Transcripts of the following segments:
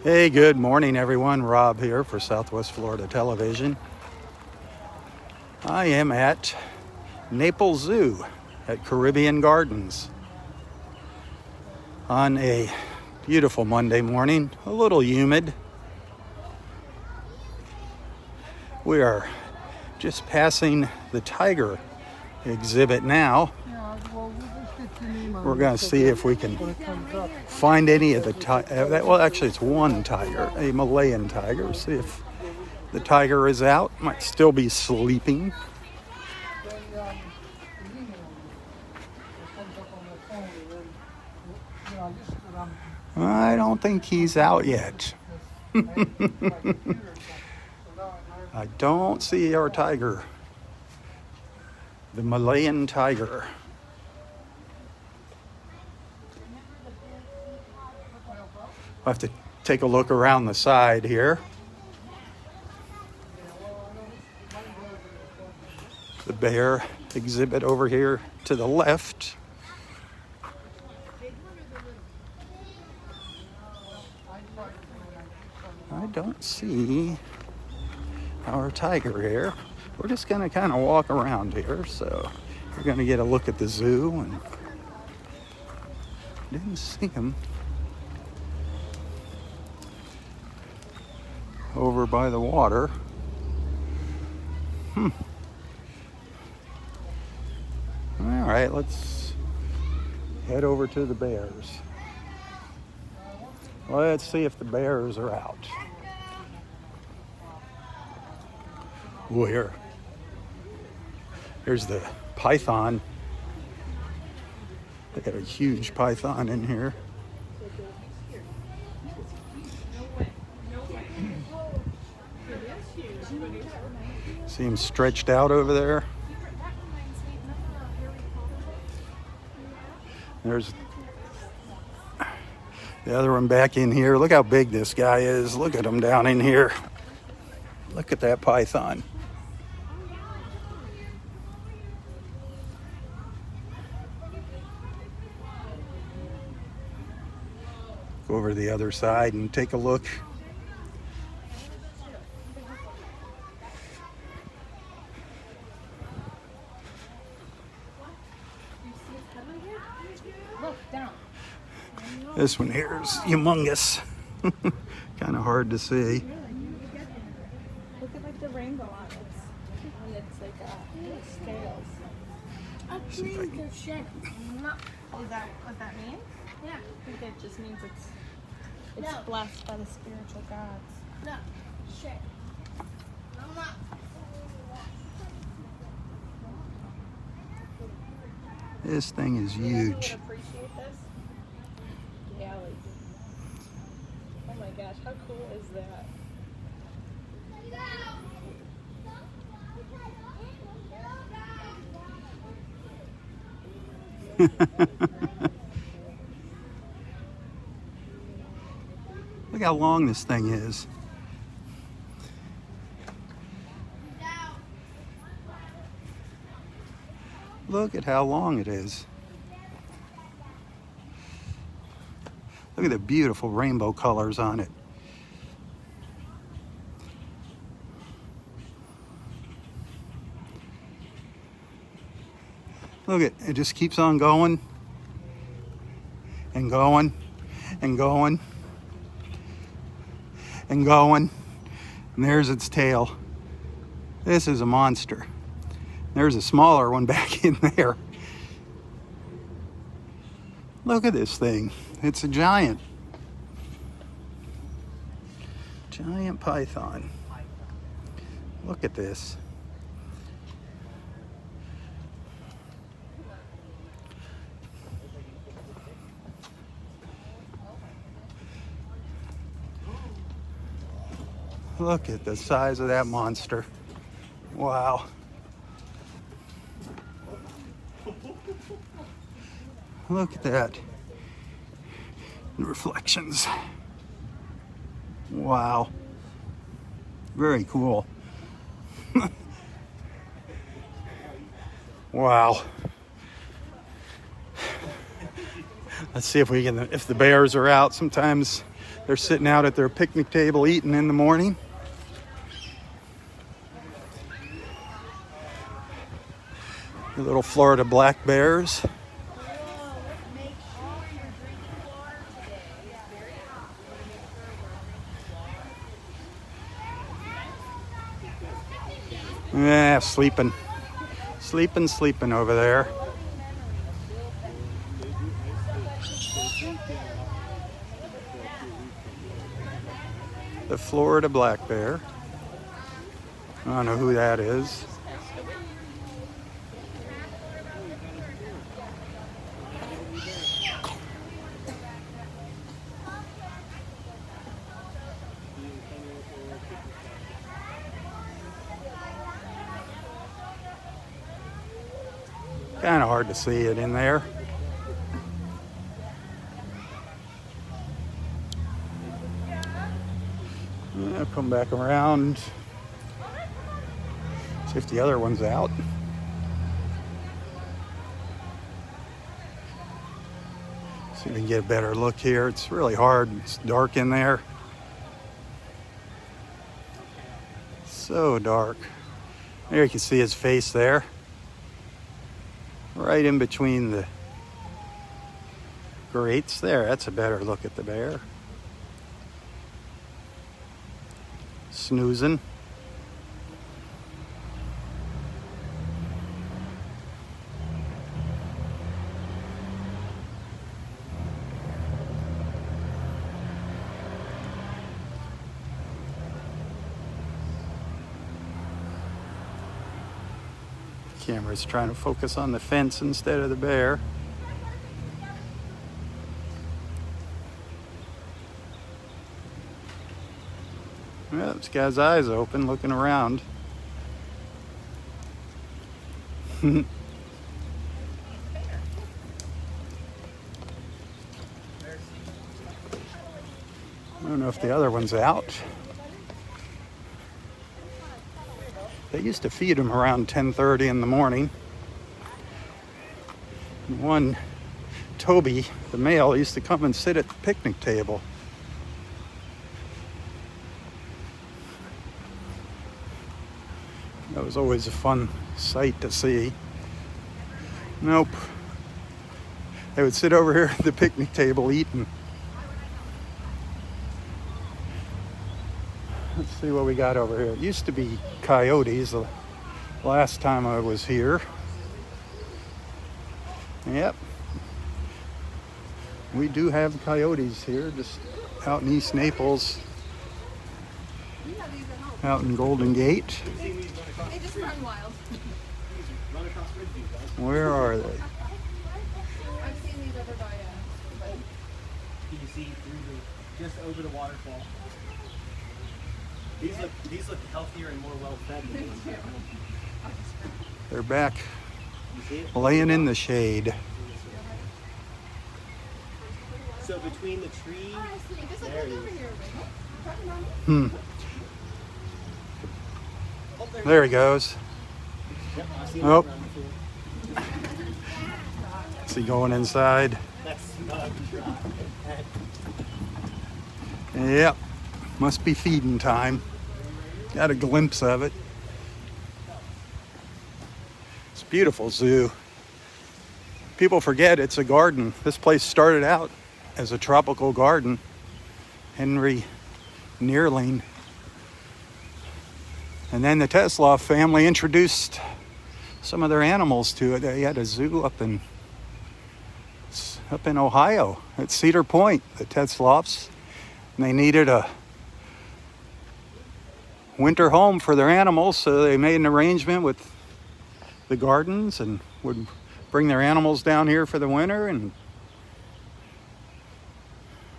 Hey, good morning, everyone. Robb here for Southwest Florida Television. I am at Naples Zoo at Caribbean Gardens on a beautiful Monday morning, a little humid. We are just passing the Tiger Exhibit now. We're going to see if we can find any of the well, actually it's one tiger, a Malayan tiger. See if the tiger is out. Might still be sleeping. I don't think he's out yet. I don't see our tiger, the Malayan tiger. I'll have to take a look around the side here. The bear exhibit over here to the left. I don't see our tiger here. We're just going to kind of walk around here, so we're going to get a look at the zoo, and didn't see him over by the water. All right, let's head over to the bears. Let's see if the bears are out. Oh, here's the python. They got a huge python in here. See him stretched out over there. There's the other one back in here. Look how big this guy is. Look at him down in here. Look at that python. Go over to the other side and take a look. This one here is humongous. Kind of hard to see. Look at like the rainbow on it. And it's like scales. A green shed. Is that what that means? Yeah. I think it just means it's No. blessed by the spiritual gods. No. Shed. Mama. This thing is huge. You guys would appreciate this? Galley. Oh my gosh, how cool is that? Look how long this thing is. Look at how long it is. Look at the beautiful rainbow colors on it. Look at it, just keeps on going and going and going and going. And there's its tail. This is a monster. There's a smaller one back in there. Look at this thing. It's a giant. Giant python. Look at this. Look at the size of that monster. Wow. Look at that. The reflections. Wow. Very cool. Wow. Let's see if the bears are out. Sometimes they're sitting out at their picnic table eating in the morning. The little Florida black bears. Yeah, sleeping over there. The Florida black bear. I don't know who that is. Kind of hard to see it in there. I'll come back around. See if the other one's out. See if we can get a better look here. It's really hard. It's dark in there. So dark. There you can see his face there. Right in between the grates there. That's a better look at the bear. Snoozing. Camera's trying to focus on the fence instead of the bear. Well, this guy's eyes open, looking around. I don't know if the other one's out. They used to feed them around 10:30 in the morning. One, Toby, the male, used to come and sit at the picnic table. That was always a fun sight to see. Nope. They would sit over here at the picnic table eating. Let's see what we got over here. It used to be coyotes the last time I was here. Yep. We do have coyotes here, just out in East Naples. Out in Golden Gate. They just run wild. Where are they? I've seen these over by You can see through just over the waterfall. These look healthier and more well fed than these two. They're back You see it? laying in the shade. So between the tree, there he is. There he goes. Yep, I see him Oh. around the field. Is he going inside? That's snug dry. Yep. Must be feeding time. Got a glimpse of it. It's a beautiful zoo. People forget it's a garden. This place started out as a tropical garden. Henry Neerling. And then the Tesla family introduced some of their animals to it. They had a zoo up in Ohio at Cedar Point, the Tetzloffs. And they needed a winter home for their animals, so they made an arrangement with the gardens and would bring their animals down here for the winter. And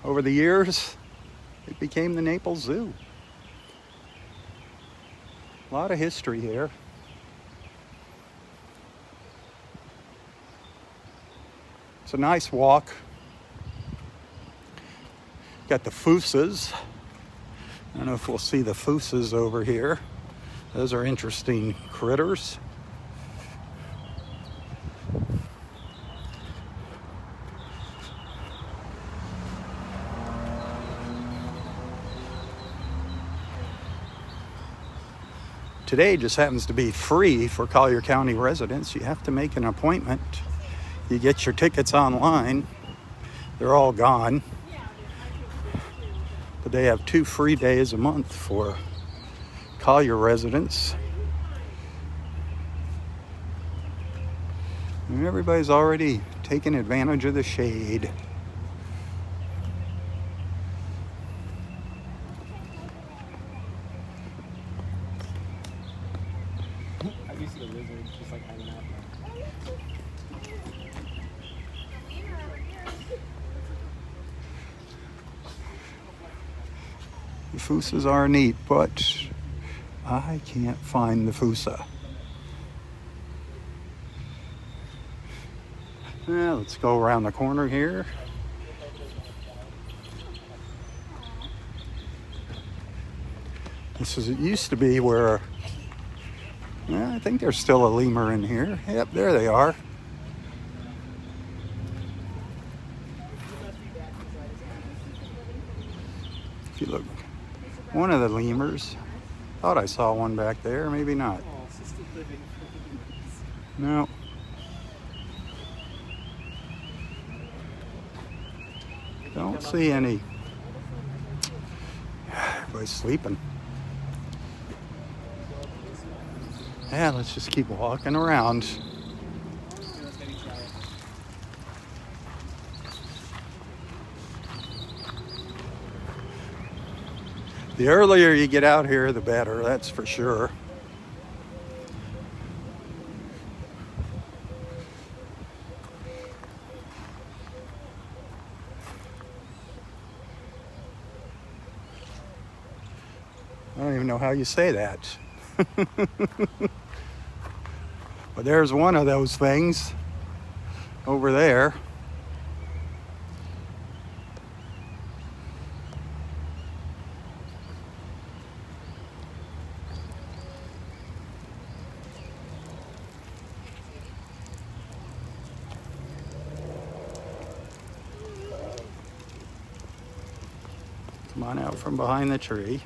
over the years, it became the Naples Zoo. A lot of history here. It's a nice walk. Got the fooses. I don't know if we'll see the fooses over here. Those are interesting critters. Today just happens to be free for Collier County residents. You have to make an appointment. You get your tickets online. They're all gone. But they have 2 free days a month for Collier residents. And everybody's already taking advantage of the shade. I do see the lizards just like hanging out there. The foosas are neat, but I can't find the foosa. Now let's go around the corner here. It used to be where, I think there's still a lemur in here. Yep, there they are. If you look, one of the lemurs. Thought I saw one back there, maybe not. Oh, assisted living. No. Don't see any. Everybody's sleeping. Yeah, let's just keep walking around. The earlier you get out here, the better, that's for sure. I don't even know how you say that. But there's one of those things over there. Come on out from behind the tree.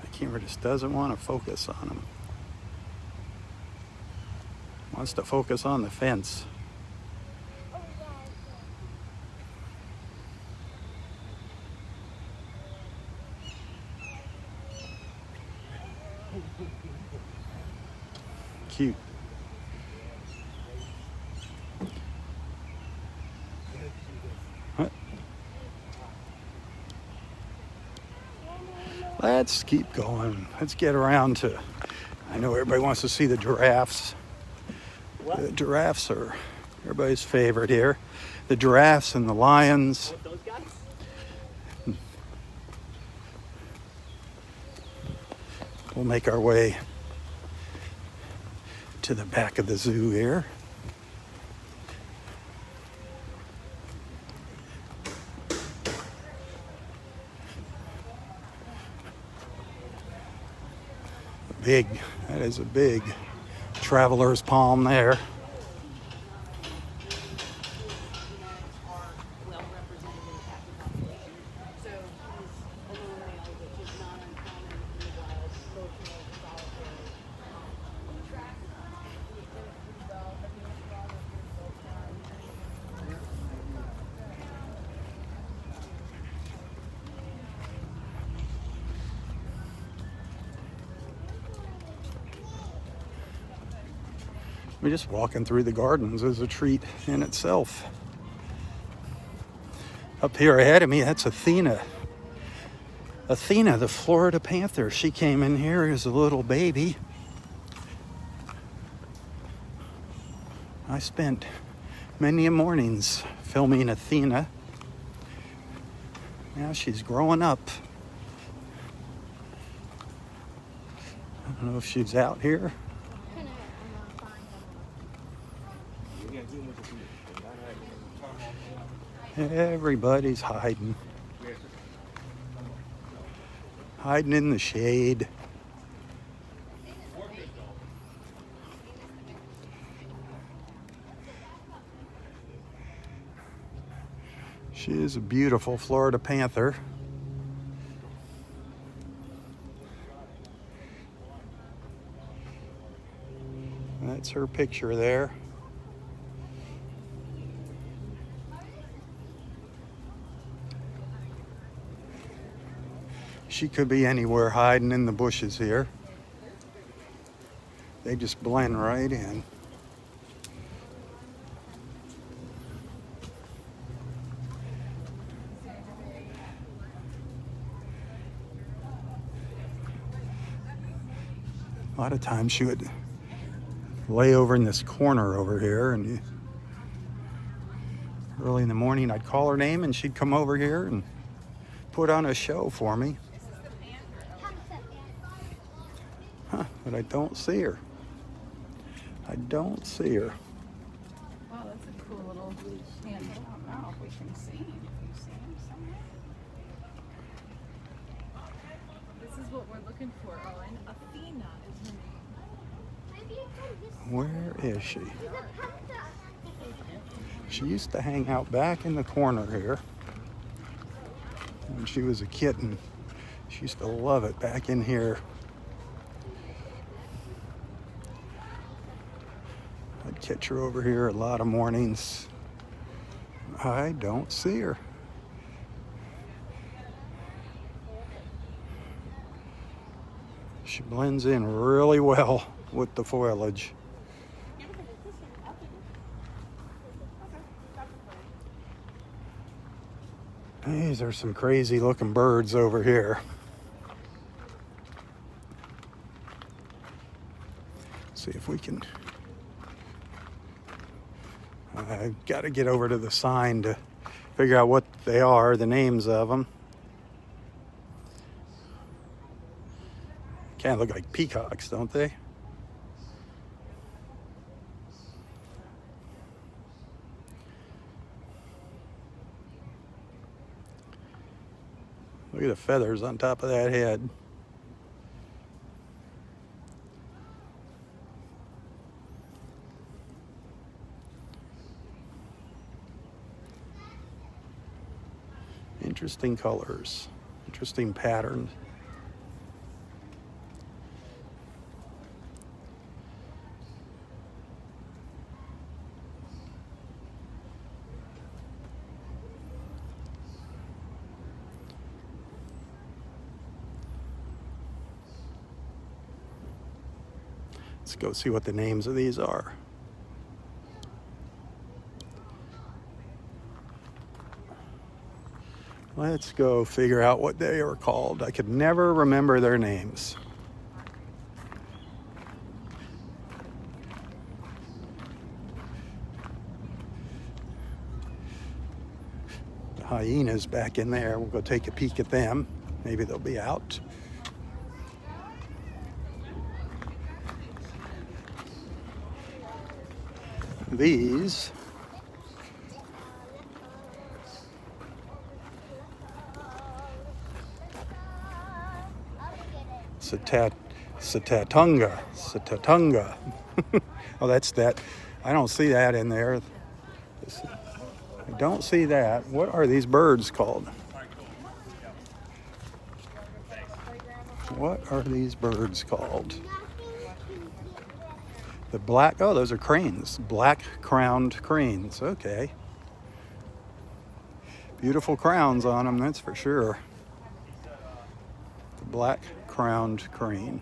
The camera just doesn't want to focus on him. Wants to focus on the fence. Cute. What? Let's keep going. Let's get around to, I know everybody wants to see the giraffes. What? The giraffes are everybody's favorite here. The giraffes and the lions. What, those guys? We'll make our way to the back of the zoo here. That is a big traveler's palm there. We're just walking through the gardens is a treat in itself. Up here ahead of me, that's Athena. Athena, the Florida panther. She came in here as a little baby. I spent many mornings filming Athena. Now she's growing up. I don't know if she's out here. Everybody's hiding. Hiding in the shade. She is a beautiful Florida panther. That's her picture there. She could be anywhere hiding in the bushes here. They just blend right in. A lot of times she would lay over in this corner over here, and early in the morning I'd call her name and she'd come over here and put on a show for me. Huh, but I don't see her. I don't see her. Wow, that's a cool little panda. I don't know if we can see him. Can you see him somewhere? This is what we're looking for, Owen. Athena is her name. Where is she? She used to hang out back in the corner here. When she was a kitten, she used to love it back in here. I'd catch her over here a lot of mornings. I don't see her. She blends in really well with the foliage. These are some crazy looking birds over here. See if we can. I've got to get over to the sign to figure out what they are, the names of them. Kind of look like peacocks, don't they? Look at the feathers on top of that head. Interesting colors, interesting patterns. Let's go see what the names of these are. Let's go figure out what they are called. I could never remember their names. The hyenas back in there. We'll go take a peek at them. Maybe they'll be out. These Satatunga. Oh, that's that. I don't see that in there. I don't see that. What are these birds called? What are these birds called? The black, oh, those are cranes. Black-crowned cranes, okay. Beautiful crowns on them, that's for sure. The black-crowned crane.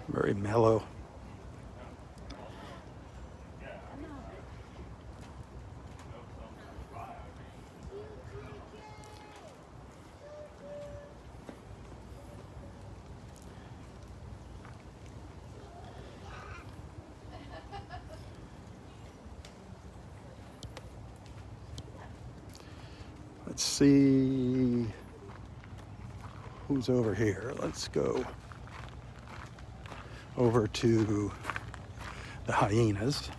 Very mellow. Let's see who's over here. Let's go over to the hyenas.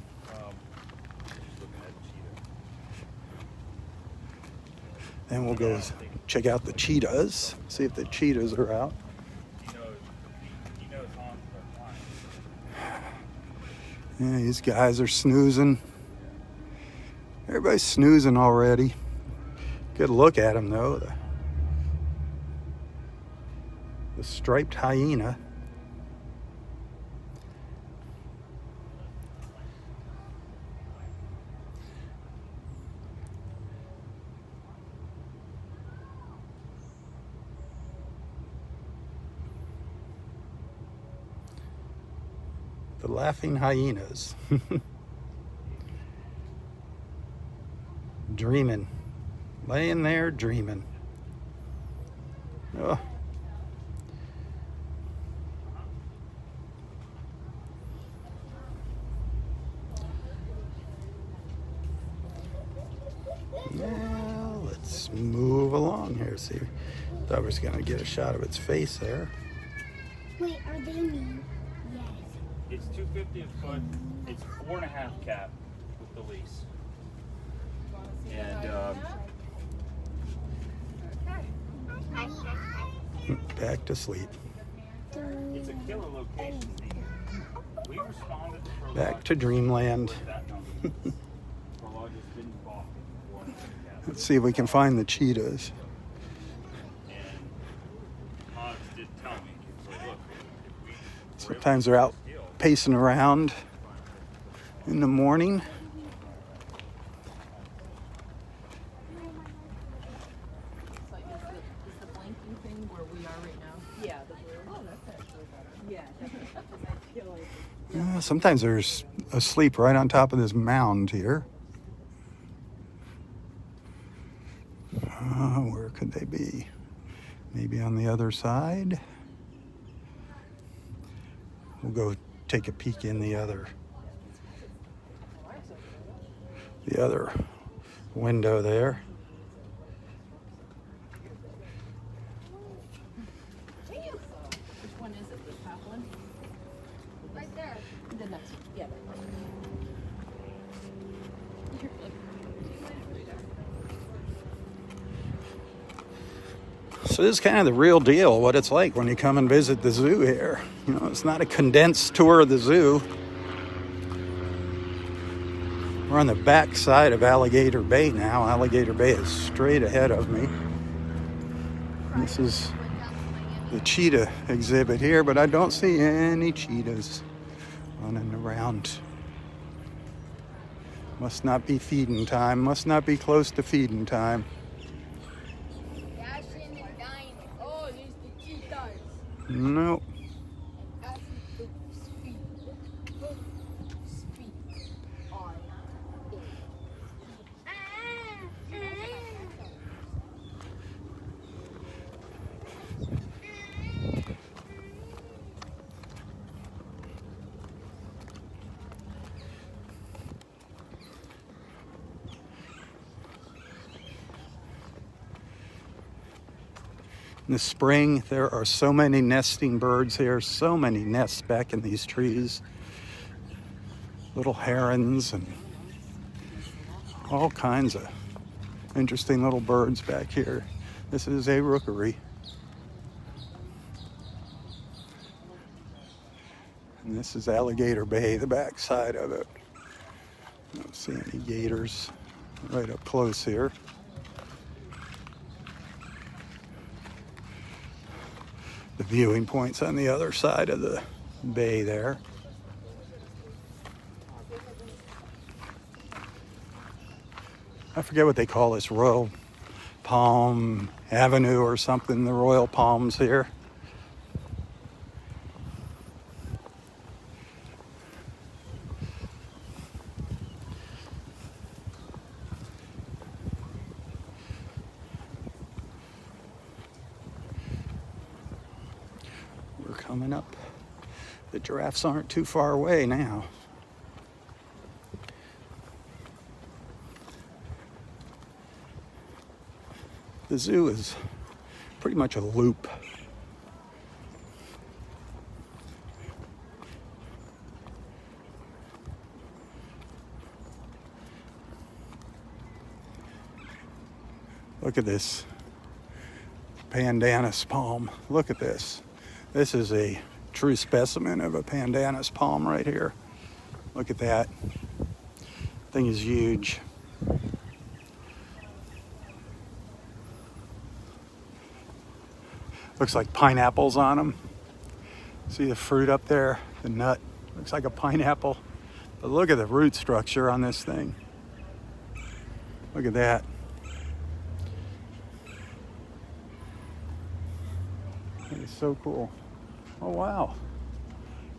Then we'll go check out the cheetahs, see if the cheetahs are out. Yeah, these guys are snoozing. Everybody's snoozing already. Good look at him though. The striped hyena. The laughing hyenas. Dreaming. Laying there dreaming. Oh. Now let's move along here. See, thought we was gonna get a shot of its face there. Wait, are they mean? Yes. It's $250 a foot. It's 4.5 cap with the lease. And Back to sleep. it's a killer location. We responded for Back to dreamland. Let's see if we can find the cheetahs. Sometimes they're out pacing around in the morning. Is the blinking thing where we are right now? Yeah, the blue. Oh, that's actually better. Yeah, I feel like Sometimes they're asleep right on top of this mound here. Where could they be? Maybe on the other side? We'll go take a peek in the other window there. Which one is it? The top one? Right there. The next one. Yeah. So this is kind of the real deal, what it's like when you come and visit the zoo here. You know, it's not a condensed tour of the zoo. We're on the back side of Alligator Bay now. Alligator Bay is straight ahead of me. This is the cheetah exhibit here, but I don't see any cheetahs running around. Must not be feeding time. Must not be close to feeding time. Oh, there's the cheetahs. Nope. In the spring, there are so many nesting birds here, so many nests back in these trees. Little herons and all kinds of interesting little birds back here. This is a rookery. And this is Alligator Bay, the back side of it. I don't see any gators right up close here. The viewing point's on the other side of the bay there. I forget what they call this, Royal Palm Avenue or something, the Royal Palms here. Coming up. The giraffes aren't too far away now. The zoo is pretty much a loop. Look at this Pandanus Palm. Look at this. This is a true specimen of a Pandanus Palm right here. Look at that. Thing is huge. Looks like pineapples on them. See the fruit up there? The nut. Looks like a pineapple. But look at the root structure on this thing. Look at that. That is so cool. Oh wow.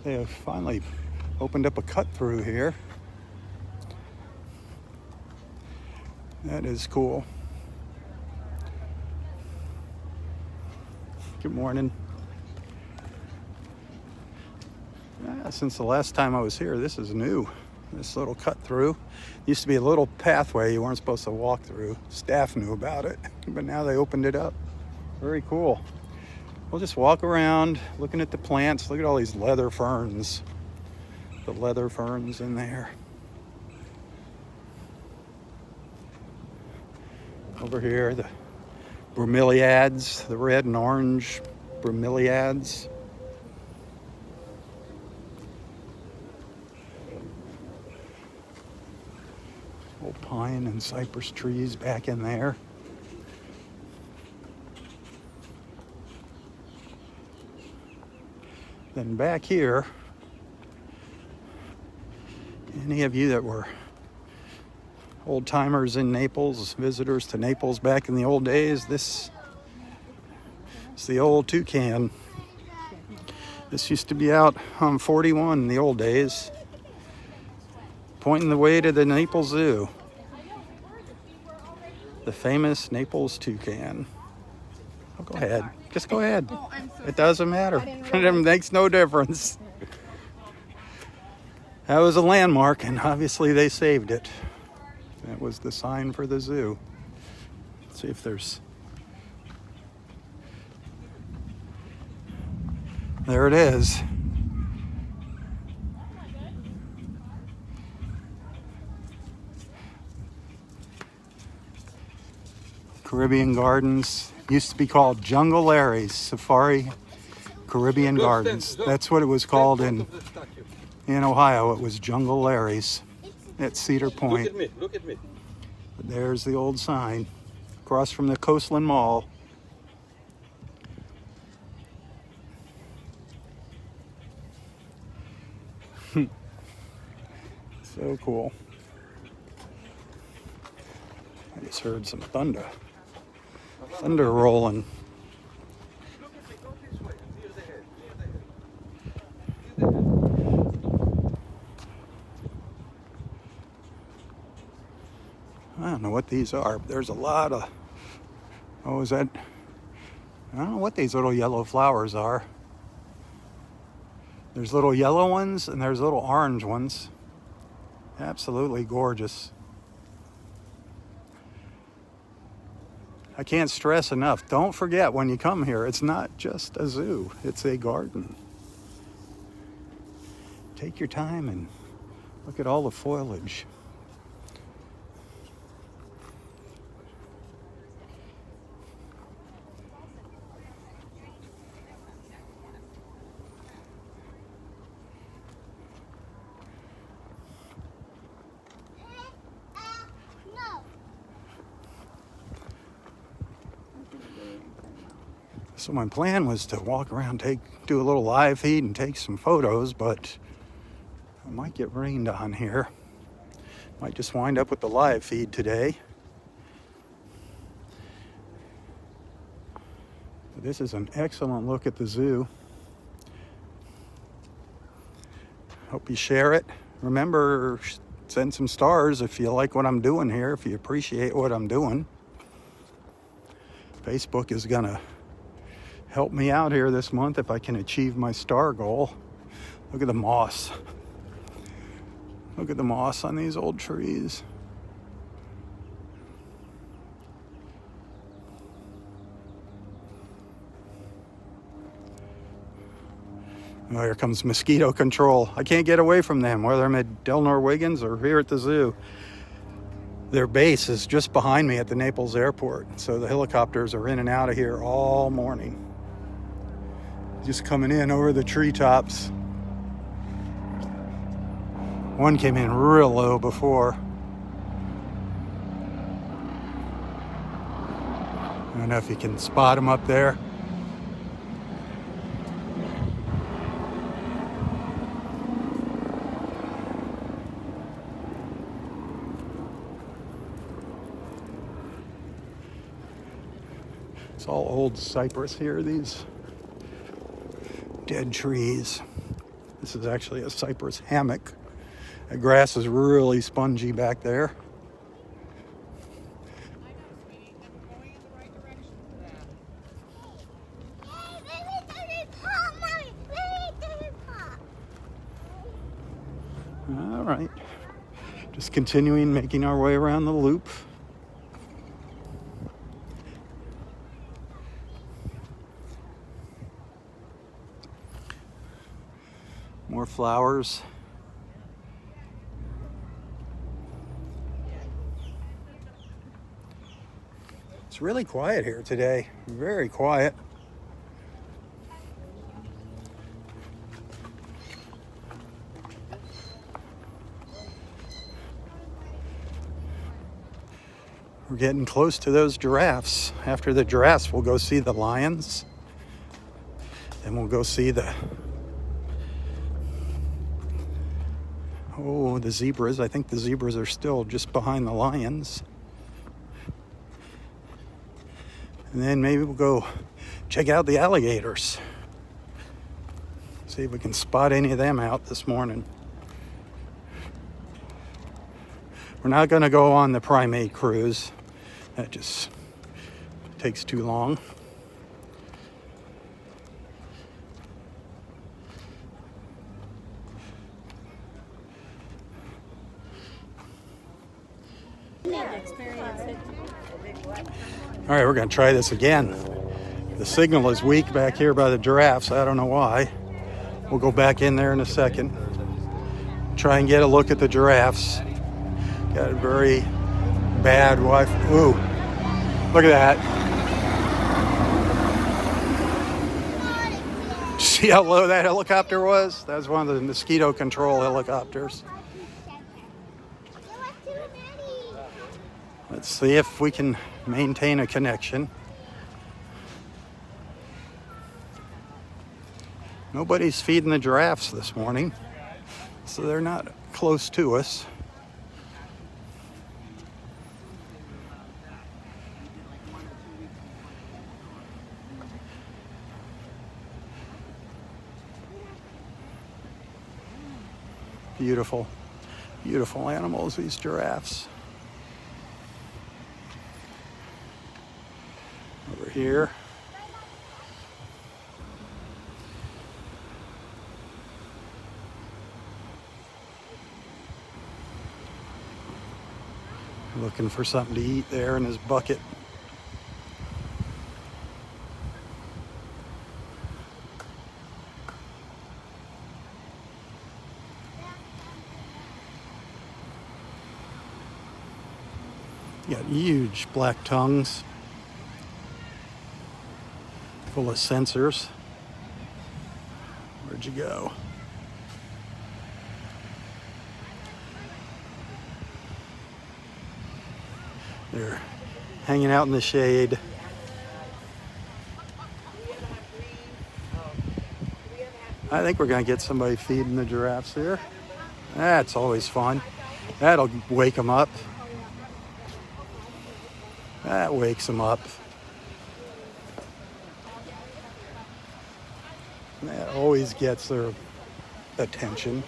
They have finally opened up a cut through here. That is cool. Good morning. Since the last time I was here, this is new. This little cut through. Used to be a little pathway you weren't supposed to walk through. Staff knew about it, but now they opened it up. Very cool. We'll just walk around looking at the plants. Look at all these leather ferns. The leather ferns in there. Over here, the bromeliads, the red and orange bromeliads. Old pine and cypress trees back in there. Then back here, any of you that were old timers in Naples, visitors to Naples back in the old days, this is the old Toucan. This used to be out on 41 in the old days, pointing the way to the Naples Zoo. The famous Naples Toucan. Oh, go ahead. Just go ahead. Oh, I'm so It doesn't matter. didn't It makes no difference. That was a landmark, and obviously they saved it. That was the sign for the zoo. Let's see if there's... There it is. Caribbean Gardens. Used to be called Jungle Larry's Safari Caribbean Gardens. That's what it was called in Ohio. It was Jungle Larry's at Cedar Point. Look at me. But there's the old sign across from the Coastland Mall. So cool. I just heard some thunder. Thunder rolling. Look at me. Go this way. Here's the head. Here's the head. I don't know what these are. But there's a lot of... Oh, is that... I don't know what these little yellow flowers are. There's little yellow ones and there's little orange ones. Absolutely gorgeous. I can't stress enough. Don't forget when you come here, it's not just a zoo. It's a garden. Take your time and look at all the foliage. So my plan was to walk around, do a little live feed and take some photos, but I might get rained on here. Might just wind up with the live feed today. But this is an excellent look at the zoo. Hope you share it. Remember, send some stars if you like what I'm doing here, if you appreciate what I'm doing. Facebook is gonna help me out here this month if I can achieve my star goal. Look at the moss. Look at the moss on these old trees. Oh, here comes mosquito control. I can't get away from them, whether I'm at Del Norwegans or here at the zoo. Their base is just behind me at the Naples airport, so the helicopters are in and out of here all morning. Just coming in over the treetops. One came in real low before. I don't know if you can spot them up there. It's all old cypress here, these dead trees. This is actually a cypress hammock. The grass is really spongy back there. All right, just continuing making our way around the loop. More flowers. It's really quiet here today, very quiet. We're getting close to those giraffes. After the giraffes, we'll go see the lions. Then we'll go see the zebras. I think the zebras are still just behind the lions. And then maybe we'll go check out the alligators. See if we can spot any of them out this morning. We're not going to go on the primate cruise. That just takes too long. All right, we're going to try this again. The signal is weak back here by the giraffes. I don't know why. We'll go back in there in a second. Try and get a look at the giraffes. Got a very bad wife. Ooh, look at that. See how low that helicopter was? That was one of the mosquito control helicopters. Let's see if we can maintain a connection. Nobody's feeding the giraffes this morning, so they're not close to us. Beautiful, beautiful animals, these giraffes. Over here. Looking for something to eat there in his bucket. You got huge black tongues full of sensors. Where'd you go? They're hanging out in the shade. I think we're going to get somebody feeding the giraffes here. That's always fun. That'll wake them up. That wakes them up. That always gets their attention.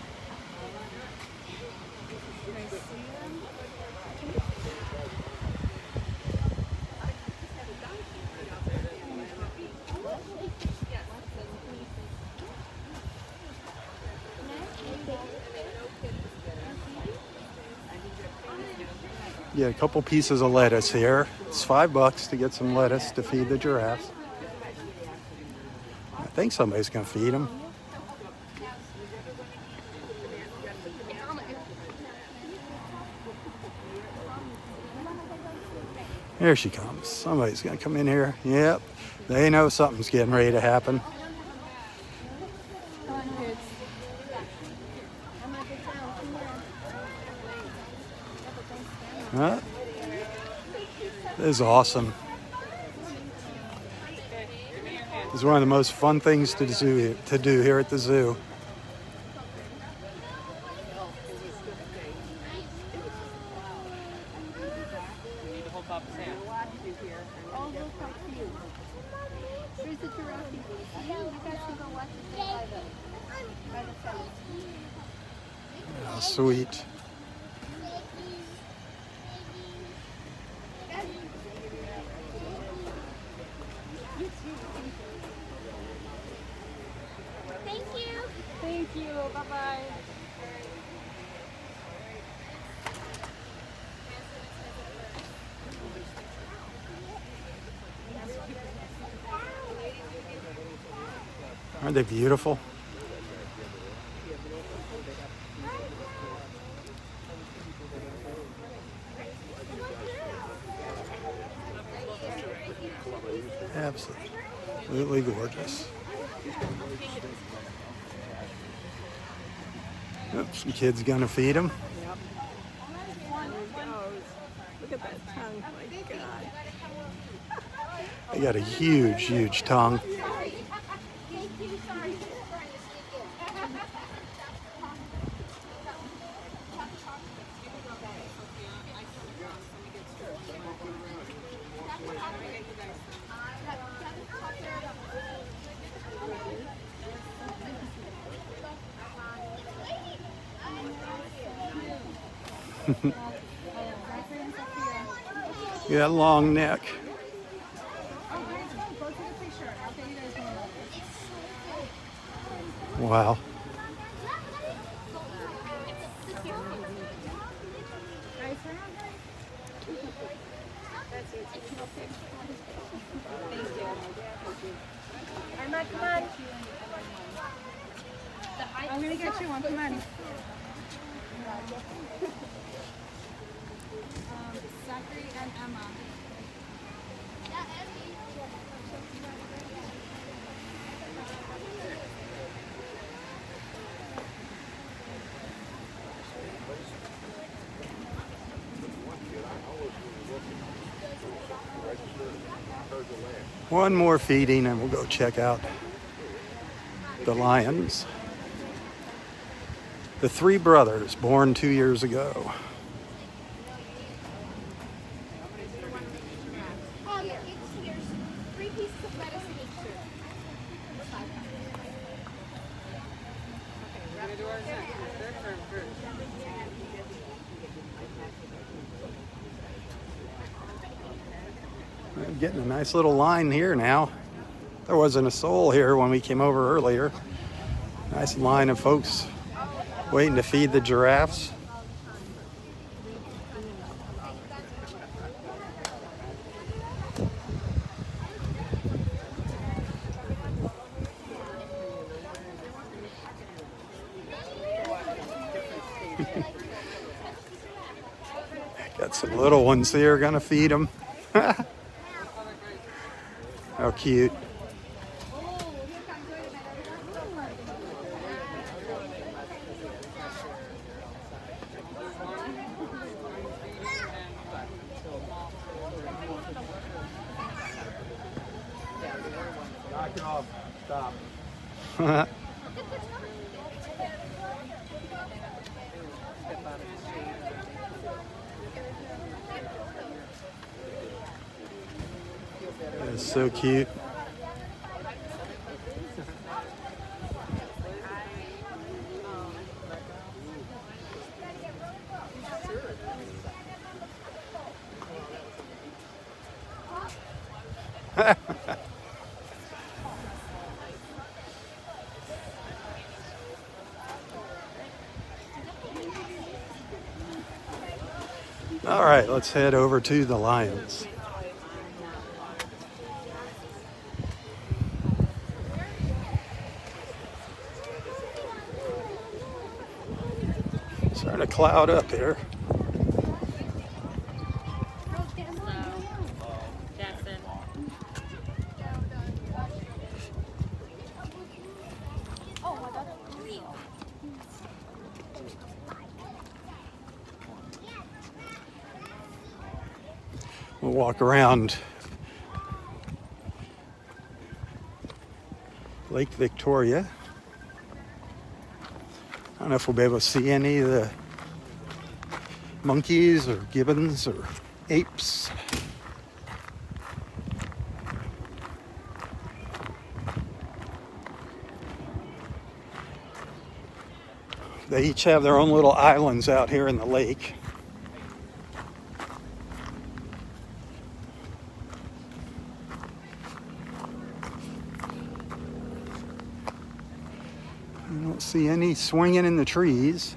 Yeah, a couple pieces of lettuce here. It's $5 to get some lettuce to feed the giraffes. I think somebody's going to feed them. Here she comes. Somebody's going to come in here. Yep, they know something's getting ready to happen. Huh? This is awesome. It's one of the most fun things to do here at the zoo. There's a giraffe. You guys can go watch it by the fence. How sweet. Thank you. Thank you. Bye-bye. Aren't they beautiful? Absolutely gorgeous. Yep, some kids gonna feed them. Look at that tongue. My God. They got a huge, huge tongue. Got a long neck. Wow. Come on. I'm gonna get you one. Come on. Zachary and Emma. One more feeding and we'll go check out the lions. The three brothers born 2 years ago. Here's 3 pieces of lettuce in each soup. We're gonna do ours next. It's their turn first. We're getting a nice little line here now. There wasn't a soul here when we came over earlier. Nice line of folks waiting to feed the giraffes. Got some little ones here, gonna feed them. How cute. Knock it off. Stop. It's so cute. All right, let's head over to the lions. Starting to cloud up here. We'll walk around Lake Victoria. I don't know if we'll be able to see any of the monkeys or gibbons or apes. They each have their own little islands out here in the lake. I don't see any swinging in the trees.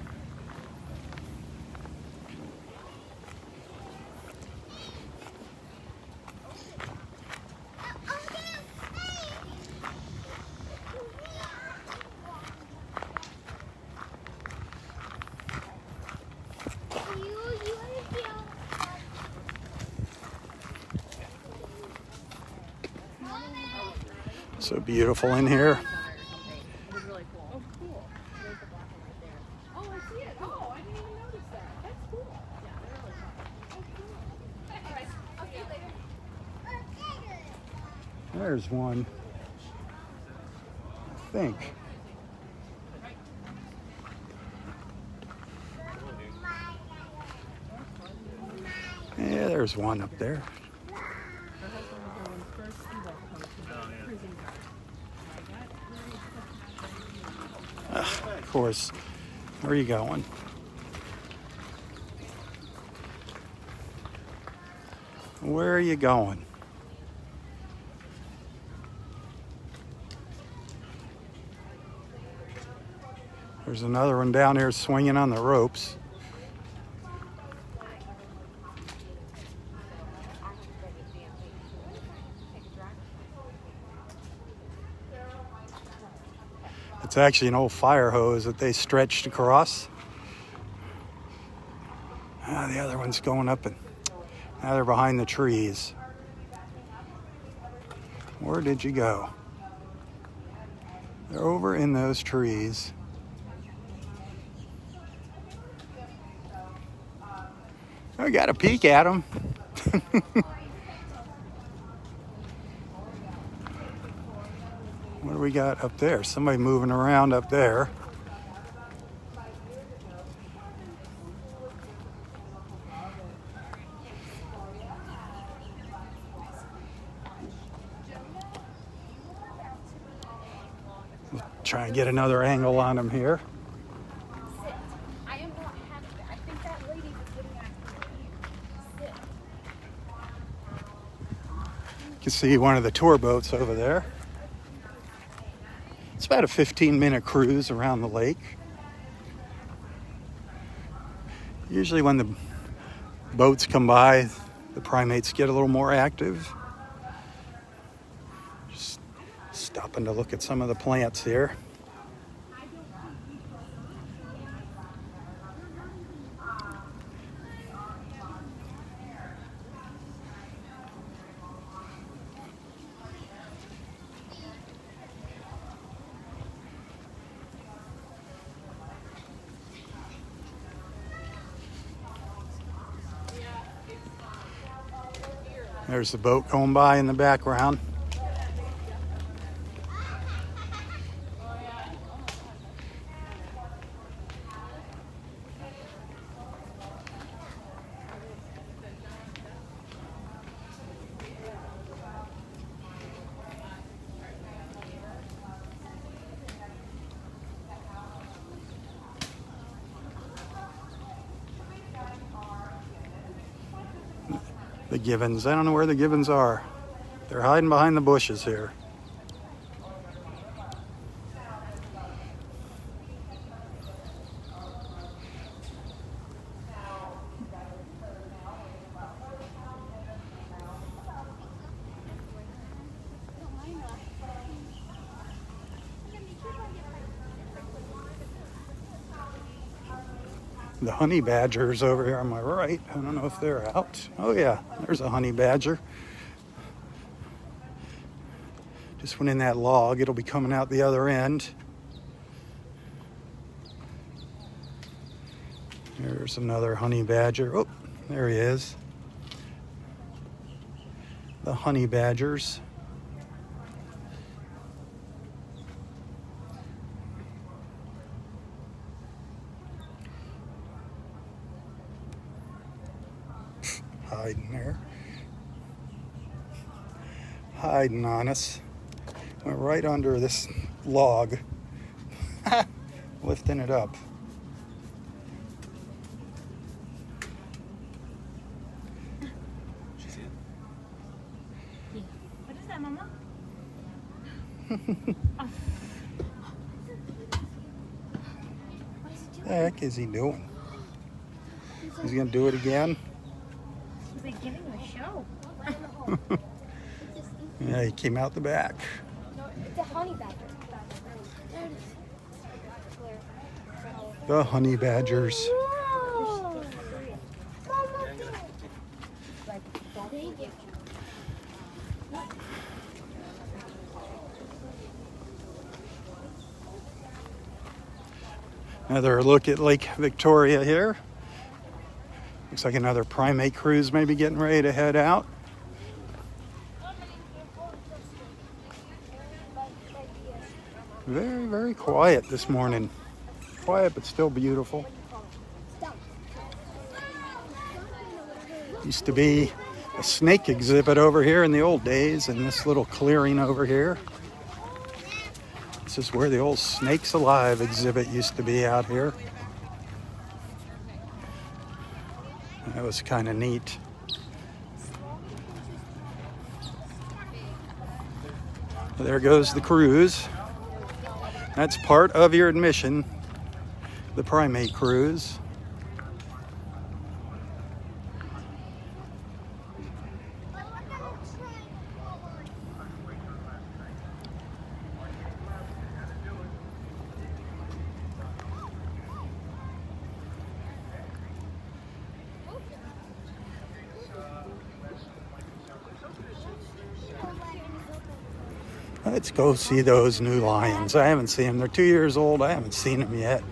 So beautiful in here. It was really cool. Oh, cool. There's the black one right there. Oh, I see it. Oh, I didn't even notice that. That's cool. Yeah, they're really fun. Oh, cool. All right. I'll see you later. There's one. I think. Yeah, there's one up there. Of course. Where are you going? Where are you going? There's another one down here swinging on the ropes. It's actually an old fire hose that they stretched across. The other one's going up, and now they're behind the trees. Where did you go? They're over in those trees. I got a peek at them. What do we got up there? Somebody moving around up there. We'll try and get another angle on them here. I am not happy. I think that lady was getting after me. Sit. You can see one of the tour boats over there. It's about a 15-minute cruise around the lake. Usually when the boats come by, the primates get a little more active. Just stopping to look at some of the plants here. There's the boat going by in the background. The givens. I don't know where the givens are. They're hiding behind the bushes here. The honey badgers over here on my right. I don't know if they're out. Oh yeah, there's a honey badger. Just went in that log. It'll be coming out the other end. There's another honey badger. Oh, there he is. The honey badgers. Hiding there. Hiding on us. Went right under this log. Lifting it up. The heck is he doing? He's gonna do it again? He's like giving a show. Yeah, he came out the back. No, it's a honey badger. There it is. The honey badgers. Whoa. Thank you. Another look at Lake Victoria here. Looks like another primate cruise maybe getting ready to head out. Very, very quiet this morning. Quiet, but still beautiful. Used to be a snake exhibit over here in the old days, in this little clearing over here. This is where the old Snakes Alive exhibit used to be out here. That was kind of neat. There goes the cruise. That's part of your admission, the primate cruise. Let's go see those new lions. I haven't seen them. They're 2 years old. I haven't seen them yet.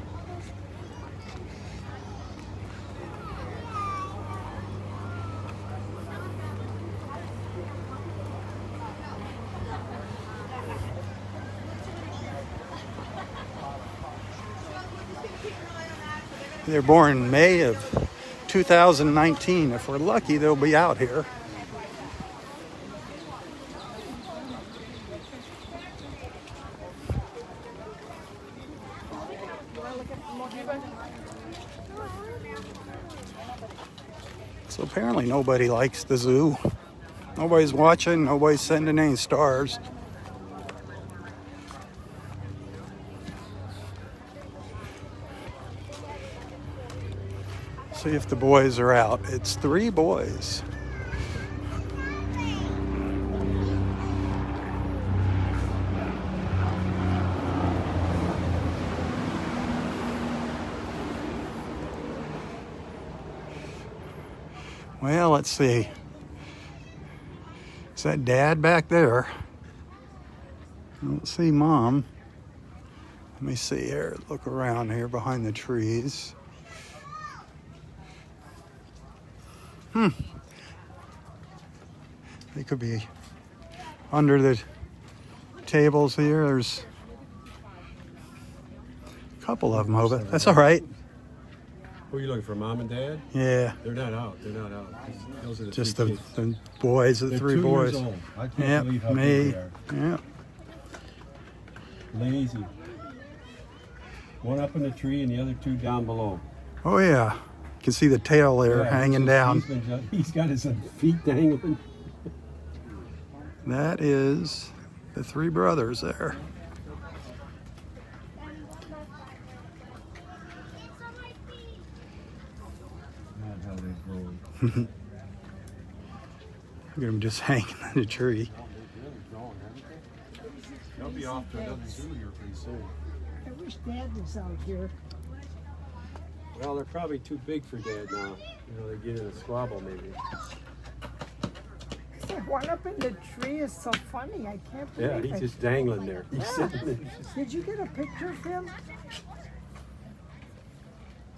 They're born in May of 2019. If we're lucky, they'll be out here. So apparently nobody likes the zoo. Nobody's watching, nobody's sending any stars. See if the boys are out. It's 3 boys. Well, let's see. Is that Dad back there? I don't see Mom. Let me see here. Look around here behind the trees. They could be under the tables here. There's a couple of them over. That's all right. Who are you looking for, Mom and Dad? Yeah. They're not out. They're not out. Those are the Just 3 the kids. boys, the They're 3 2 boys. years old. I can't Yep, believe how me. big they are. Yeah. Lazy. One up in the tree and the other 2 down below. Oh yeah. You can see the tail there Yeah, hanging down. He's got his feet dangling. That is the 3 brothers there. That's how they grow. Look at him just hanging in the tree. They'll be off to another zoo here pretty soon. I wish Dad was out here. Well, they're probably too big for Dad now. You know, they get in a squabble maybe. That one up in the tree is so funny. I can't believe Yeah, he's it. just dangling there. He's sitting there. Did you get a picture of him?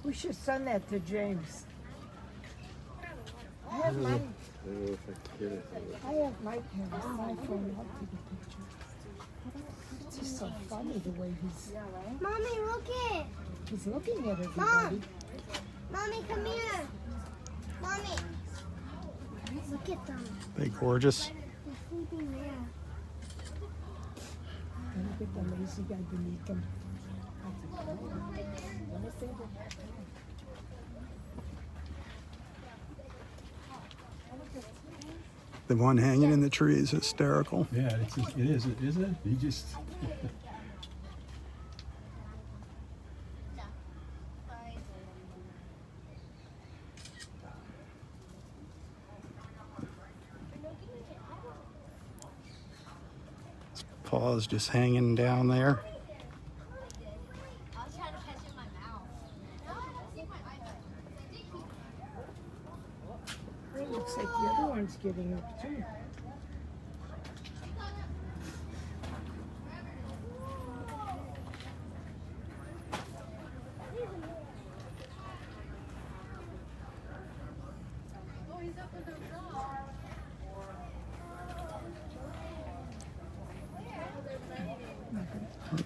We should send that to James. I have my I don't know if I can get it. my phone. I'll take a picture. It's just so funny the way Mommy, look it. he's looking at everybody. Mom. Mommy, come here. Mommy. Look at them. They gorgeous. They're sleeping there. And look at the lazy guy beneath them. The one hanging in the tree is hysterical. Yeah, it is, isn't it? He just. paws just hanging down there. I was trying to catch it in my mouth. It looks like the other one's getting up too.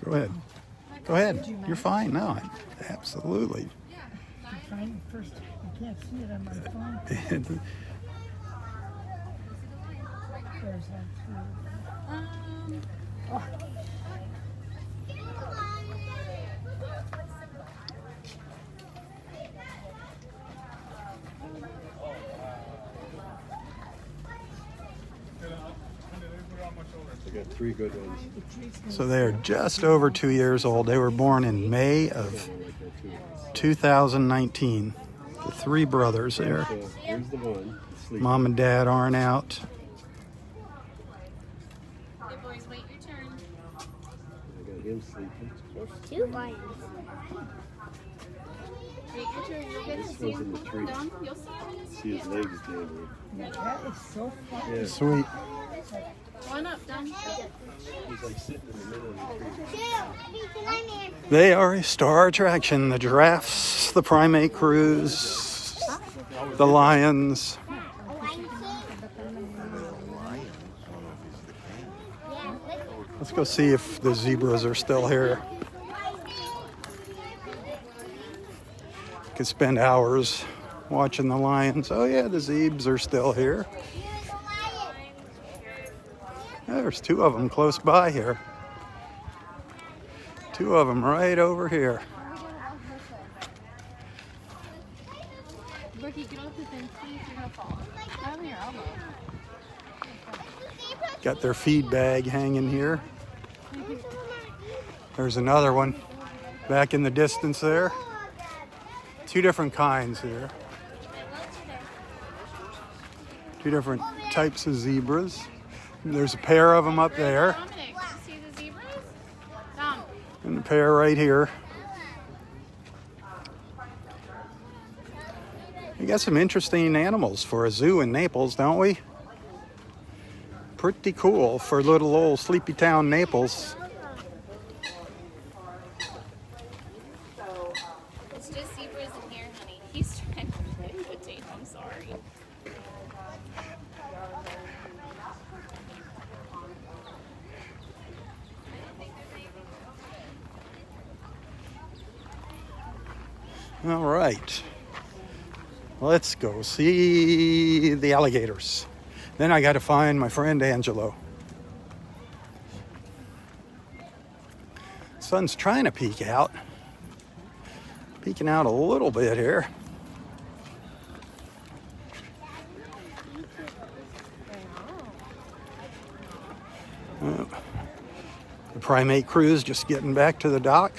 Go ahead. Go ahead. You're fine. No, absolutely. I'm trying first. I can't see it on my phone. There's that too. Oh. I got 3 good ones. So they are just over 2 years old. They were born in May of 2019. The 3 brothers there. So here's the one. Sleep. Mom and Dad aren't out. Good boys, wait your turn. I got him sleeping. There's 2 lions. Wait your turn. You'll get to This see one's in him. the tree. Done. You'll see him in his See his legs dangling. That is so fun. Yeah, Sweet. One up, done. he's like sitting in the middle of the tree. They are a star attraction. The giraffes, the primate cruise, the lions. Let's go see if the zebras are still here. Could spend hours watching the lions. Oh yeah, the zebras are still here. There's 2 of them close by here. 2 of them right over here. Brookie, get off the thing, please. You're gonna fall. Grab your elbow. Got their feed bag hanging here. There's another one back in the distance there. 2 different kinds here. 2 different types of zebras. There's a pair of them up there Dominic, see the zebras? Dom. and a pair right here. We got some interesting animals for a zoo in Naples, don't we? Pretty cool for little old sleepy town Naples. It's just zebras in here, honey. He's trying to imitate. I'm sorry. All right. Let's go see the alligators. Then I got to find my friend Angelo. Sun's trying to peek out. Peeking out a little bit here. The primate cruise just getting back to the dock.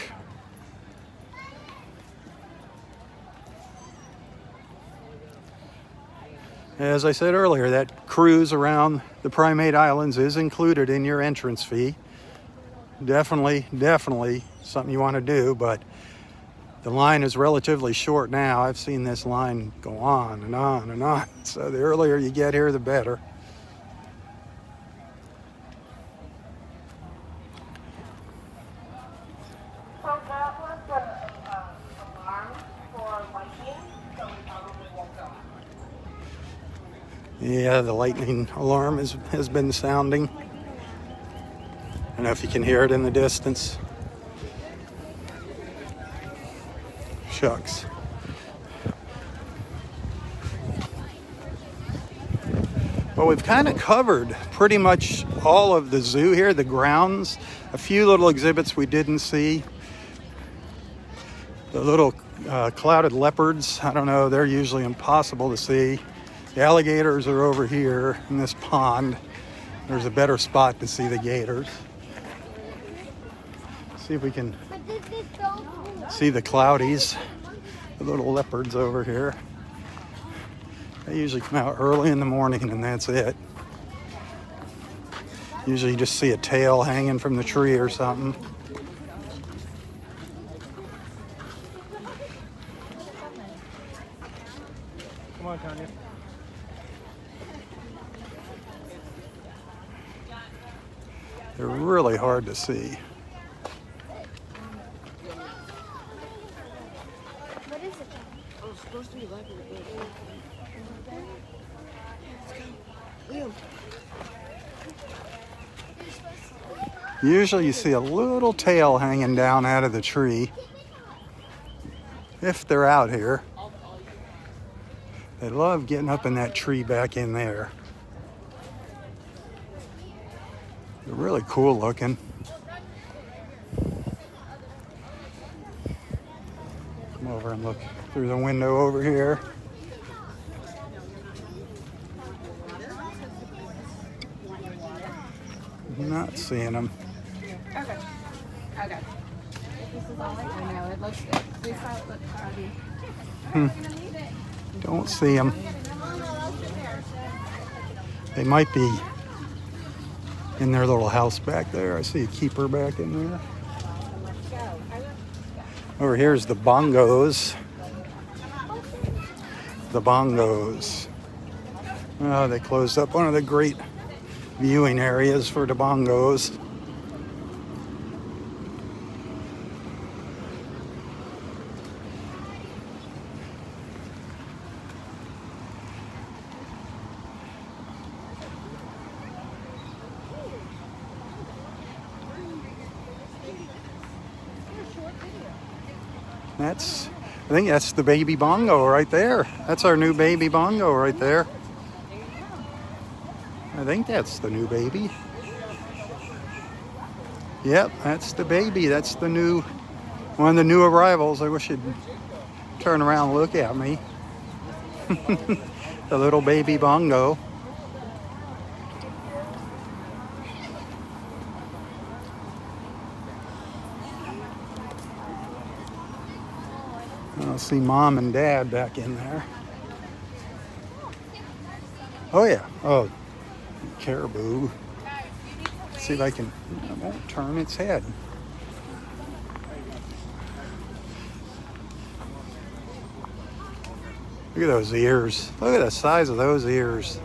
As I said earlier, that cruise around the primate islands is included in your entrance fee. Definitely something you want to do, but the line is relatively short now. I've seen this line go on and on and on. So the earlier you get here, the better. So that was an alarm for lightning, so we probably won't go. Yeah, the lightning alarm has been sounding. I don't know if you can hear it in the distance. Shucks. Well, we've kind of covered pretty much all of the zoo here, the grounds. A few little exhibits we didn't see. The little clouded leopards, I don't know, they're usually impossible to see. The alligators are over here in this pond. There's a better spot to see the gators. See if we can see the cloudies, the little leopards over here. They usually come out early in the morning and that's it. Usually you just see a tail hanging from the tree or something. Come on, Tanya. They're really hard to see. What is it? Oh, it's supposed to be Leopard Bay. Let's go. Usually you see a little tail hanging down out of the tree. If they're out here. They love getting up in that tree back in there. They're really cool looking. Come over and look through the window over here. Not seeing them. Okay. Okay. This is all I know. It looks good. We saw it look crowded. Don't see them. They might be in their little house back there. I see a keeper back in there. Over here is the Bongos. The Bongos. Oh, they closed up one of the great viewing areas for the Bongos. I think that's the baby bongo right there. That's our new baby bongo right there. I think that's the new baby. Yep, that's the baby. That's the new, one of the new arrivals. I wish you'd turn around and look at me. The little baby bongo. I see mom and dad back in there. Oh yeah, oh, caribou. Let's see if I can, I won't turn its head. Look at those ears. Look at the size of those ears.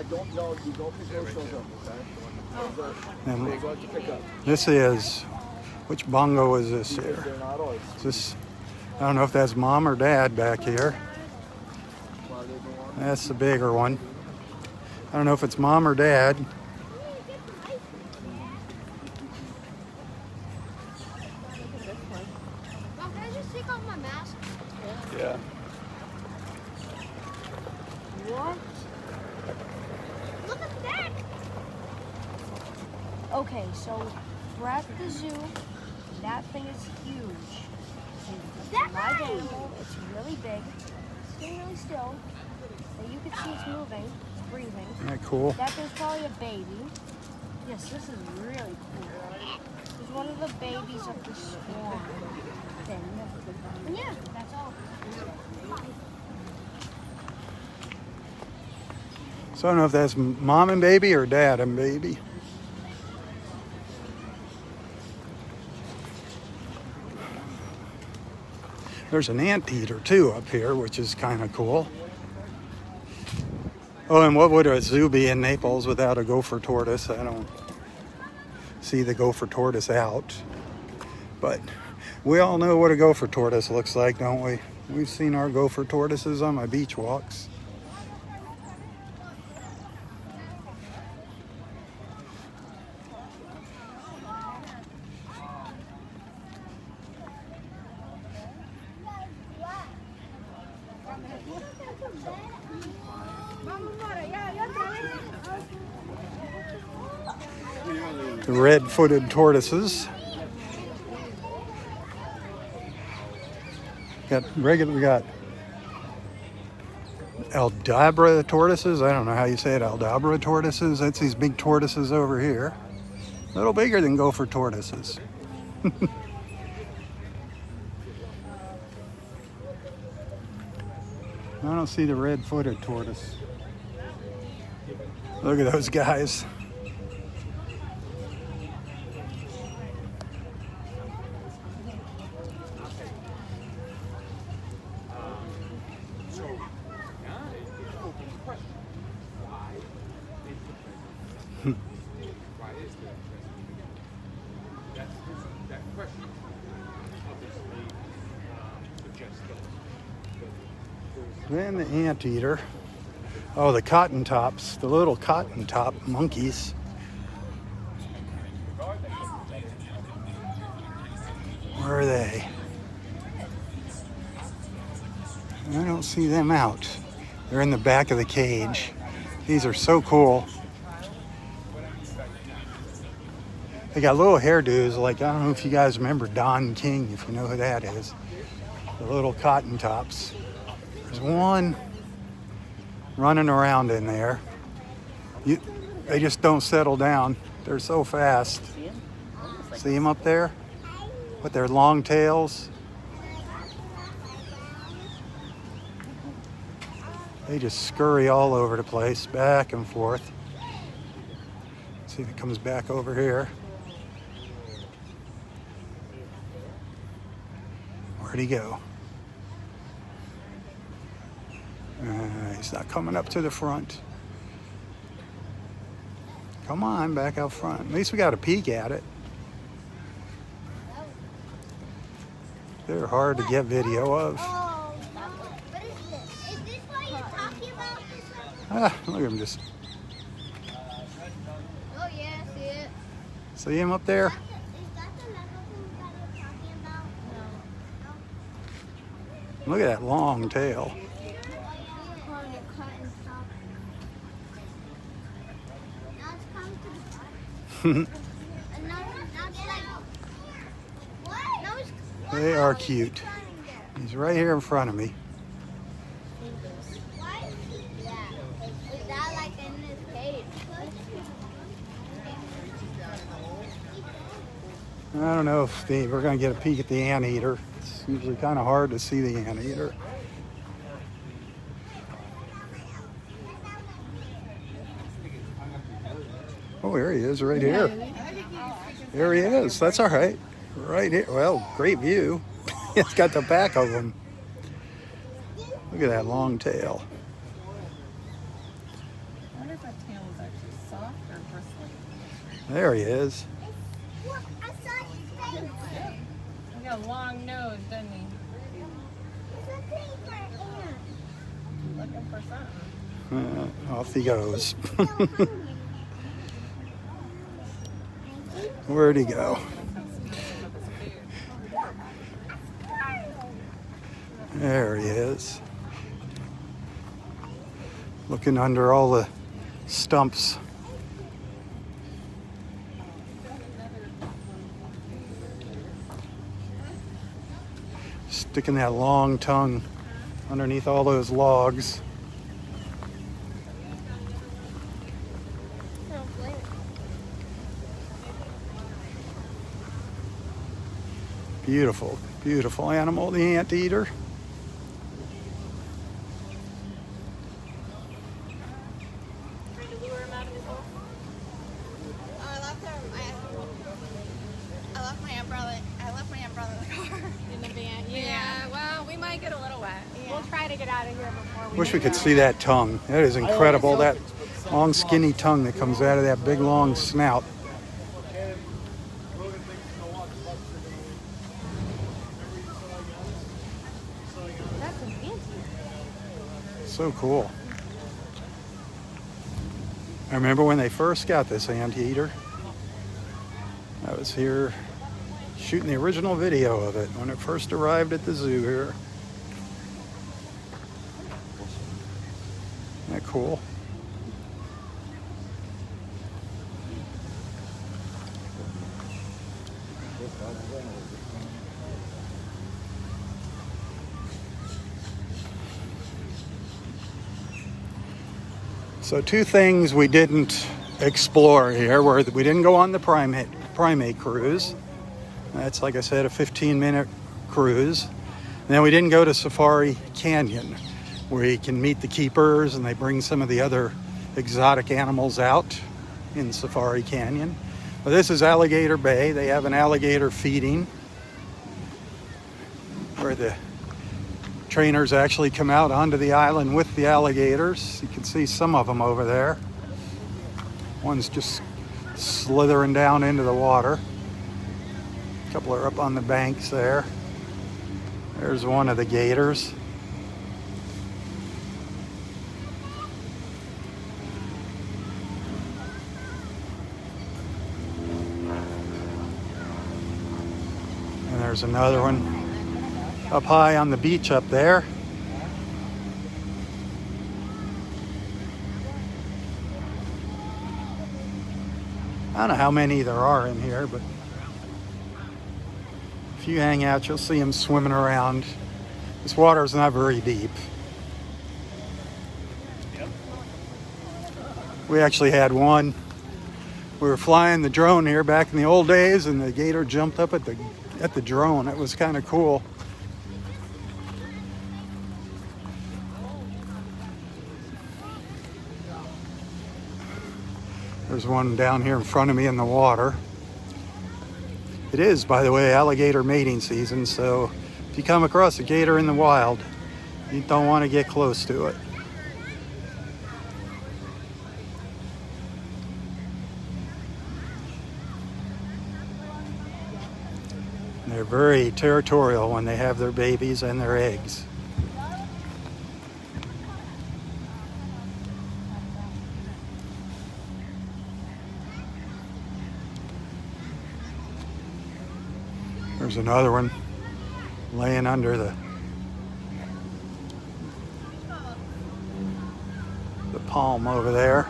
Don't know, you don't pick those shows up, okay? And They're going to pick up. this is, which bongo is this here? They're not ours. Is this, I don't know if that's mom or dad back here. Why they don't want That's the bigger one. I don't know if it's mom or dad. Mom, can I just take off my mask? Yeah. What? Look at that! Okay, so we're at the zoo. That thing is huge. It's a live animal. It's really big. It's getting really still. But you can see it's moving. It's breathing. Isn't that cool? That there's probably a baby. Yes, this is really cool. There's one of the babies of the swarm thing. And yeah, that's all. So I don't know if that's mom and baby or dad and baby. There's an anteater too up here, which is kind of cool. Oh, and what would a zoo be in Naples without a gopher tortoise? I don't see the gopher tortoise out. But we all know what a gopher tortoise looks like, don't we? We've seen our gopher tortoises on my beach walks. The red-footed tortoises. We got Aldabra tortoises. I don't know how you say it. Aldabra tortoises. That's these big tortoises over here. A little bigger than gopher tortoises. I don't see the red-footed tortoise. Look at those guys. Then the anteater. Oh, the cotton tops, the little cotton top monkeys. Where are they? I don't see them out. They're in the back of the cage. These are so cool. They got little hairdos, like, I don't know if you guys remember Don King, if you know who that is. The little cotton tops. There's one running around in there. They just don't settle down. They're so fast. See them up there with their long tails? They just scurry all over the place, back and forth. See if it comes back over here. Where'd he go? He's not coming up to the front. Come on, back out front. At least we got a peek at it. They're hard to get video of. What is this? Is this what you're talking about? Look at him just. Oh yeah, I see it. See him up there? Is that the mechanism that you're talking about? No. Look at that long tail. They are cute. He's right here in front of me. Is that like in this cage? I don't know if we're going to get a peek at the anteater. It's usually kind of hard to see the anteater. Oh, there he is, right here. There he is. That's all right. Right here. Well, great view. It's got the back of him. Look at that long tail. I wonder if that tail is actually soft or bristly. There he is. Look, I saw his face. He got a long nose, doesn't he? He's looking for ants. Looking for something. Off he goes. Where'd he go? There he is. Looking under all the stumps. Sticking that long tongue underneath all those logs. Beautiful, beautiful animal, the anteater. I left my umbrella in the car. In the van? Yeah, well, we might get a little wet. Yeah. We'll try to get out of here before we Wish we could see that tongue. That is incredible, that long skinny tongue that comes out of that big long snout. That's an anteater. So cool. I remember when they first got this anteater. I was here shooting the original video of it when it first arrived at the zoo here. Isn't that cool? So two things we didn't explore here were that we didn't go on the primate cruise. That's, like I said, a 15-minute cruise. And then we didn't go to Safari Canyon. where you can meet the keepers, and they bring some of the other exotic animals out in Safari Canyon. But this is Alligator Bay. They have an alligator feeding where the trainers actually come out onto the island with the alligators. You can see some of them over there. One's just slithering down into the water. A couple are up on the banks there. There's one of the gators. And there's another one up high on the beach up there. I don't know how many there are in here, but if you hang out, you'll see them swimming around. This water is not very deep. We actually had one. We were flying the drone here back in the old days, and the gator jumped up at the drone. It was kind of cool. There's one down here in front of me in the water. It is, by the way, alligator mating season, so if you come across a gator in the wild, you don't want to get close to it. They're very territorial when they have their babies and their eggs. There's another one laying under the palm over there.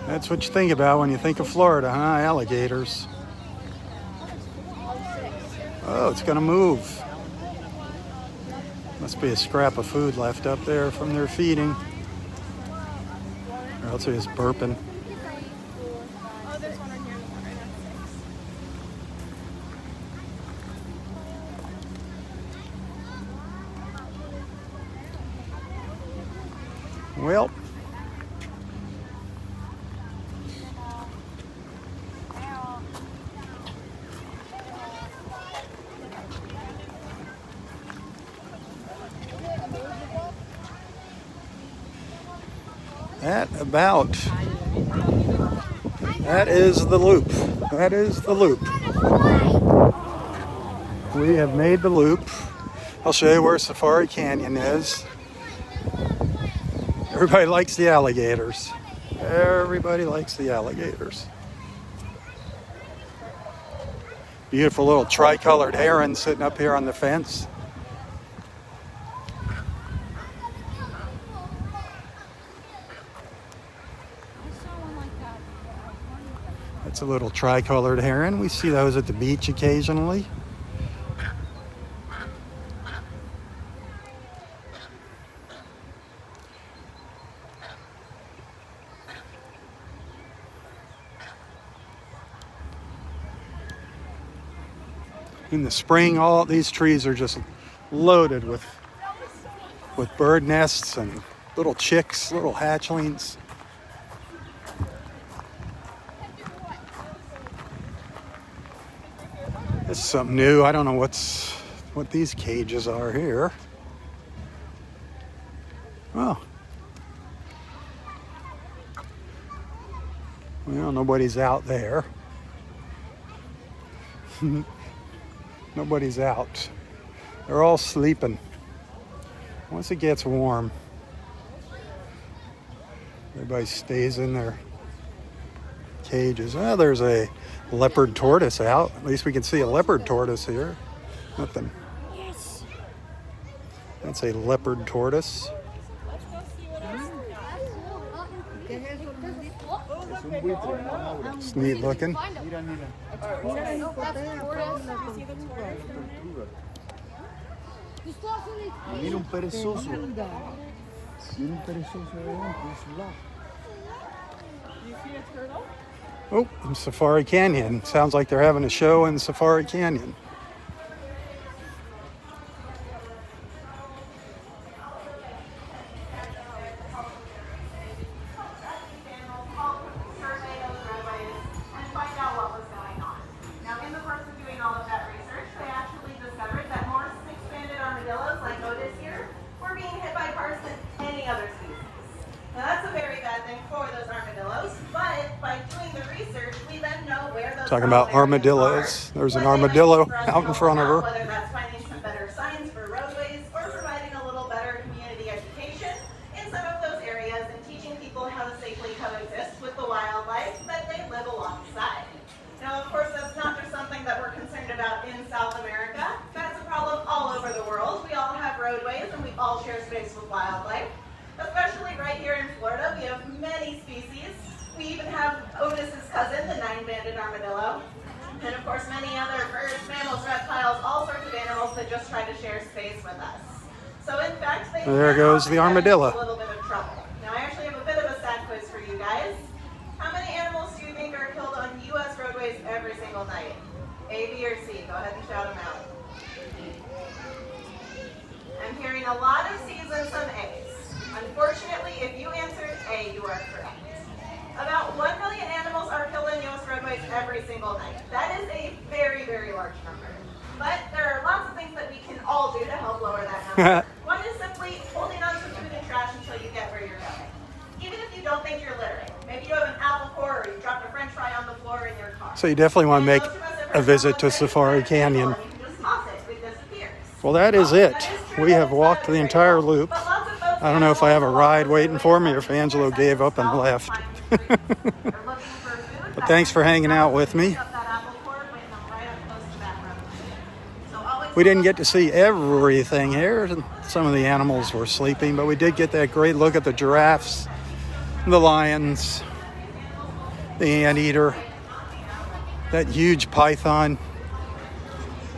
That's what you think about when you think of Florida, huh? Alligators. Oh, it's gonna move. Must be a scrap of food left up there from their feeding. Or else it's burping. Oh, there's one right here in the water. That's 6. Well, that is the loop. That is the loop. We have made the loop. I'll show you where Safari Canyon is. Everybody likes the alligators. Everybody likes the alligators. Beautiful little tricolored heron sitting up here on the fence. It's a little tricolored heron. We see those at the beach occasionally. In the spring, all these trees are just loaded with bird nests and little chicks, little hatchlings. This is something new. I don't know what these cages are here. Oh. Well, nobody's out there. Nobody's out. They're all sleeping. Once it gets warm, everybody stays in their cages. Oh, there's a leopard tortoise out. At least we can see a leopard tortoise here. Nothing. Yes. That's a leopard tortoise. It's neat looking. Mira, mira. Mira un perezoso. Mira un perezoso de dentro, es un lago. Oh, in Safari Canyon. Sounds like they're having a show in Safari Canyon. Talking about armadillos. There's an armadillo out in front of her. Whether that's finding some better signs for roadways or providing a little better community education in some of those areas and teaching people how to safely coexist with the wildlife that they live alongside. Now, of course, that's not just something that we're concerned about in South America. That's a problem all over the world. We all have roadways and we all share space with wildlife. Especially right here in Florida, we have many species. We even have Otis's cousin, the nine-banded armadillo. And of course, many other birds, mammals, reptiles, all sorts of animals that just try to share space with us. So in fact, they There goes the armadillo. a little bit of trouble. Now I actually have a bit of a sad quiz for you guys. How many animals do you think are killed on U.S. roadways every single night? A, B, or C? Go ahead and shout them out. I'm hearing a lot of C's and some A's. Unfortunately, if you answered A, you are correct. About 1 million animals are killed on U.S. roadways every single night. That is a very, very large number. But there are lots of things that we can all do to help lower that number. One is simply holding on to food and trash until you get where you're going. Even if you don't think you're littering. Maybe you have an apple core or you dropped a french fry on the floor in your car. So you definitely want to make a visit to Safari Canyon. Well, that is it. We have walked the entire loop. I don't know if I have a ride waiting for me or if Angelo gave up and left. But thanks for hanging out with me. We didn't get to see everything here. Some of the animals were sleeping, but we did get that great look at the giraffes, the lions, the anteater, that huge python,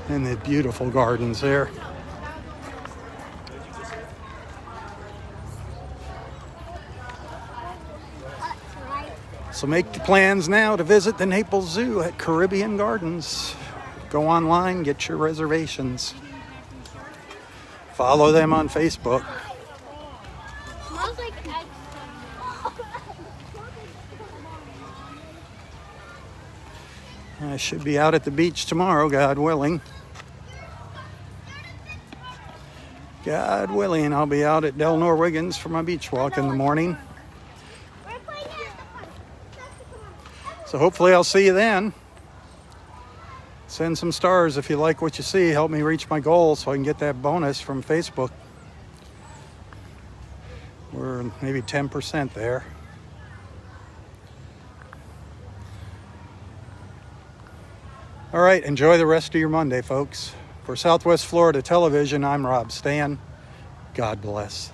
and the beautiful gardens there. So make the plans now to visit the Naples Zoo at Caribbean Gardens. Go online, get your reservations. Follow them on Facebook. Smells like eggs. I should be out at the beach tomorrow, God willing. God willing, I'll be out at Del Norwigans for my beach walk in the morning. So hopefully I'll see you then. Send some stars if you like what you see. Help me reach my goal so I can get that bonus from Facebook. We're maybe 10% there. All right, enjoy the rest of your Monday, folks. For Southwest Florida Television, I'm Robb Stan. God bless.